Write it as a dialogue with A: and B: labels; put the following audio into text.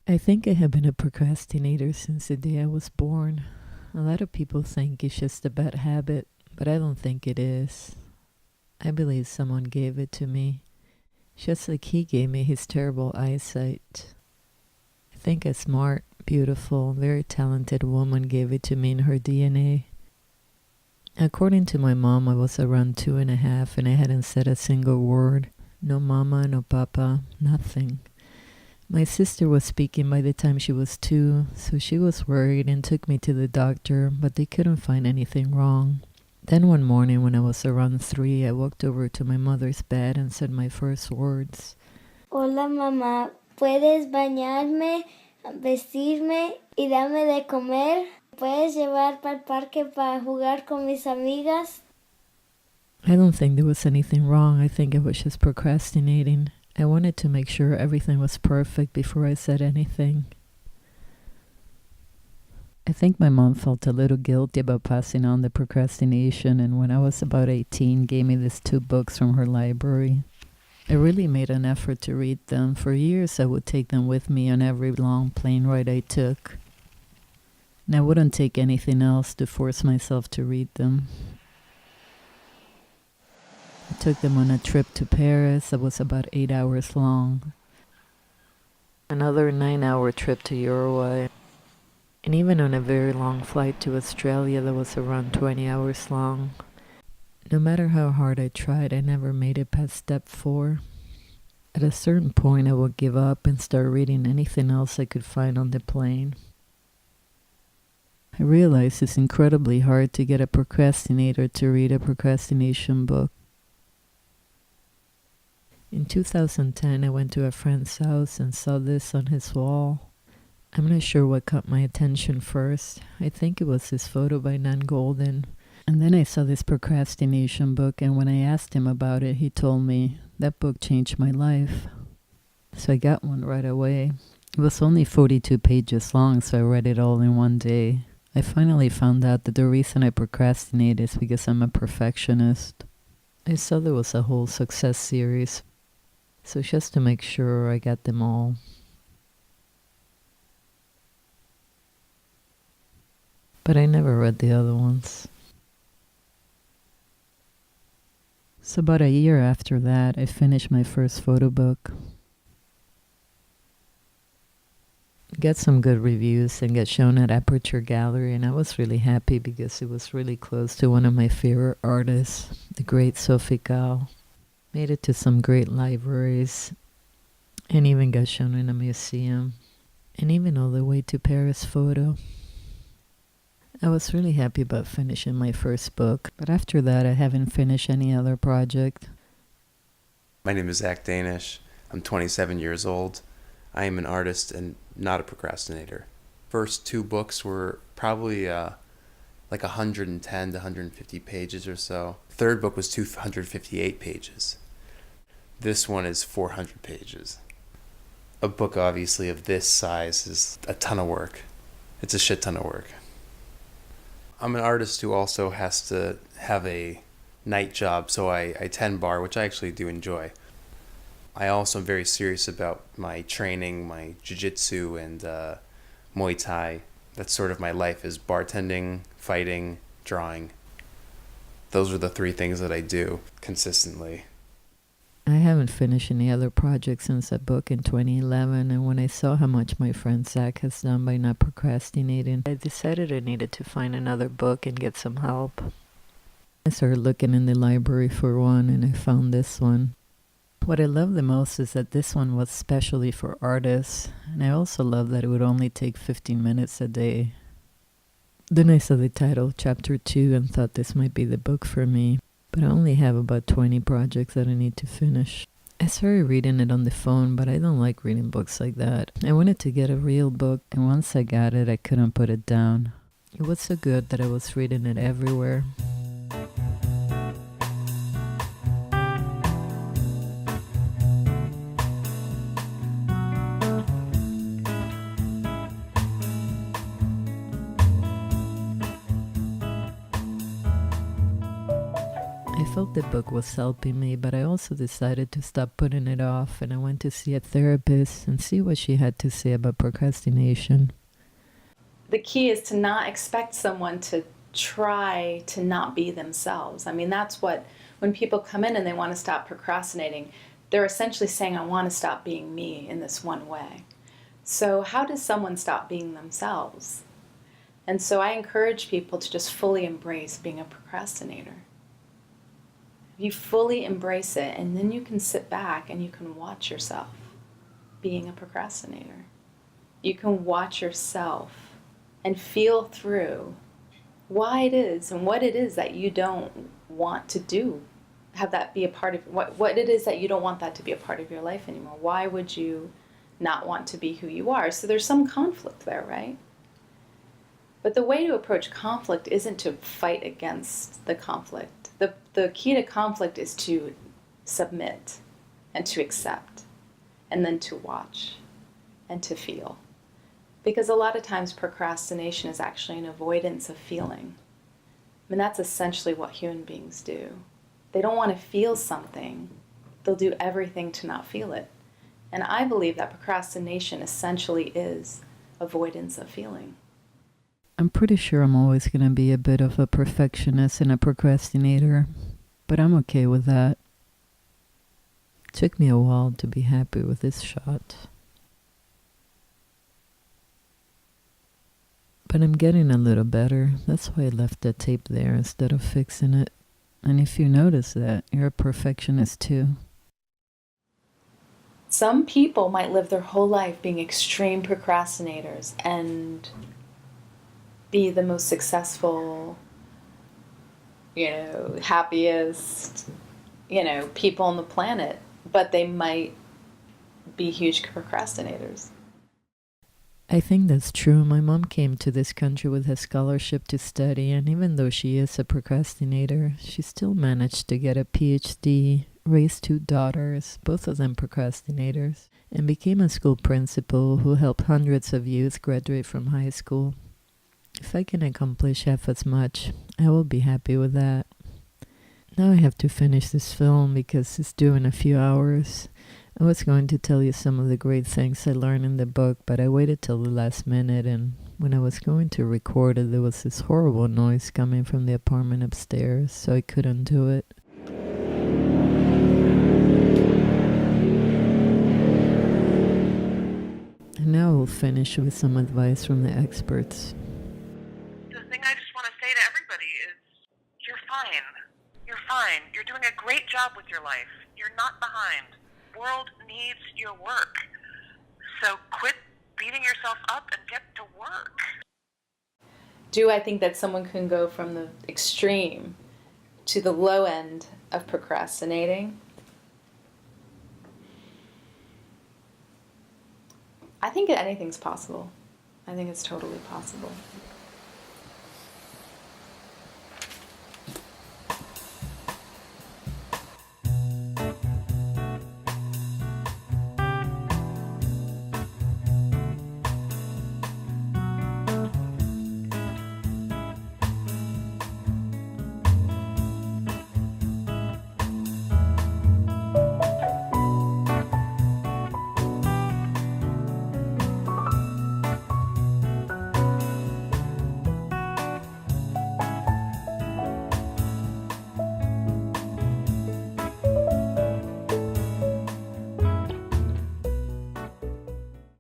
A: I think I have been a procrastinator since the day I was born. A lot of people think it's just a bad habit, but I don't think it is. I believe someone gave it to me, just like he gave me his terrible eyesight. I think a smart, beautiful, very talented woman gave it to me in her DNA. According to my mom, I was around 2.5 and I hadn't said a single word. No mama, no papa, nothing. My sister was speaking by the time she was 2, so she was worried and took me to the doctor, but they couldn't find anything wrong. Then one morning when I was around 3, I walked over to my mother's bed and said my first words.
B: Hola mamá, ¿puedes bañarme, vestirme y darme de comer? ¿Puedes llevar para el parque para jugar con mis amigas?
A: I don't think there was anything wrong. I think I was just procrastinating. I wanted to make sure everything was perfect before I said anything. I think my mom felt a little guilty about passing on the procrastination, and when I was about 18, gave me these 2 books from her library. I really made an effort to read them. For years, I would take them with me on every long plane ride I took. And I wouldn't take anything else to force myself to read them. I took them on a trip to Paris that was about 8 hours long. Another 9-hour trip to Uruguay. And even on a very long flight to Australia that was around 20 hours long. No matter how hard I tried, I never made it past step 4. At a certain point, I would give up and start reading anything else I could find on the plane. I realized it's incredibly hard to get a procrastinator to read a procrastination book. In 2010, I went to a friend's house and saw this on his wall. I'm not sure what caught my attention first. I think it was this photo by Nan Golden. And then I saw this procrastination book, and when I asked him about it, he told me, that book changed my life. So I got one right away. It was only 42 pages long, so I read it all in one day. I finally found out that the reason I procrastinate is because I'm a perfectionist. I saw there was a whole success series, so just to make sure I got them all. But I never read the other ones. So about a year after that, I finished my first photo book. Got some good reviews and got shown at Aperture Gallery, and I was really happy because it was really close to one of my favorite artists, the great Sophie Calle. Made it to some great libraries and even got shown in a museum and even all the way to Paris Photo. I was really happy about finishing my first book, but after that I haven't finished any other project.
C: My name is Zach Danish. I'm 27 years old. I am an artist and not a procrastinator. First 2 books were probably like 110 to 150 pages or so. Third book was 258 pages. This one is 400 pages. A book obviously of this size is a ton of work. It's a shit ton of work. I'm an artist who also has to have a night job, so I tend bar, which I actually do enjoy. I also am very serious about my training, my jiu-jitsu and Muay Thai. That's sort of my life, is bartending, fighting, drawing. Those are the 3 things that I do consistently.
A: I haven't finished any other projects since that book in 2011, and when I saw how much my friend Zach has done by not procrastinating, I decided I needed to find another book and get some help. I started looking in the library for one, and I found this one. What I love the most is that this one was specially for artists, and I also love that it would only take 15 minutes a day. Then I saw the title, Chapter 2, and thought this might be the book for me. But I only have about 20 projects that I need to finish. I started reading it on the phone, but I don't like reading books like that. I wanted to get a real book, and once I got it, I couldn't put it down. It was so good that I was reading it everywhere. I felt the book was helping me, but I also decided to stop putting it off, and I went to see a therapist and see what she had to say about procrastination.
D: The key is to not expect someone to try to not be themselves. I mean, that's what, when people come in and they want to stop procrastinating, they're essentially saying, I want to stop being me in this one way. So how does someone stop being themselves? And so I encourage people to just fully embrace being a procrastinator. You fully embrace it, and then you can sit back and you can watch yourself being a procrastinator. You can watch yourself and feel through why it is and what it is that you don't want to do. Have that be a part of what it is that you don't want that to be a part of your life anymore. Why would you not want to be who you are? So there's some conflict there, right? But the way to approach conflict isn't to fight against the conflict. The key to conflict is to submit and to accept, and then to watch and to feel. Because a lot of times procrastination is actually an avoidance of feeling. I mean, that's essentially what human beings do. They don't want to feel something. They'll do everything to not feel it. And I believe that procrastination essentially is avoidance of feeling.
A: I'm pretty sure I'm always going to be a bit of a perfectionist and a procrastinator, but I'm okay with that. It took me a while to be happy with this shot. But I'm getting a little better. That's why I left that tape there instead of fixing it. And if you notice that, you're a perfectionist too.
D: Some people might live their whole life being extreme procrastinators and be the most successful, happiest, people on the planet, but they might be huge procrastinators.
A: I think that's true. My mom came to this country with a scholarship to study, and even though she is a procrastinator, she still managed to get a PhD, raised 2 daughters, both of them procrastinators, and became a school principal who helped hundreds of youth graduate from high school. If I can accomplish half as much, I will be happy with that. Now I have to finish this film because it's due in a few hours. I was going to tell you some of the great things I learned in the book, but I waited till the last minute, and when I was going to record it, there was this horrible noise coming from the apartment upstairs, so I couldn't do it. And now we'll finish with some advice from the experts.
E: The thing I just want to say to everybody is, you're fine. You're fine. You're doing a great job with your life. You're not behind. The world needs your work. So quit beating yourself up and get to work.
D: Do I think that someone can go from the extreme to the low end of procrastinating? I think anything's possible. I think it's totally possible.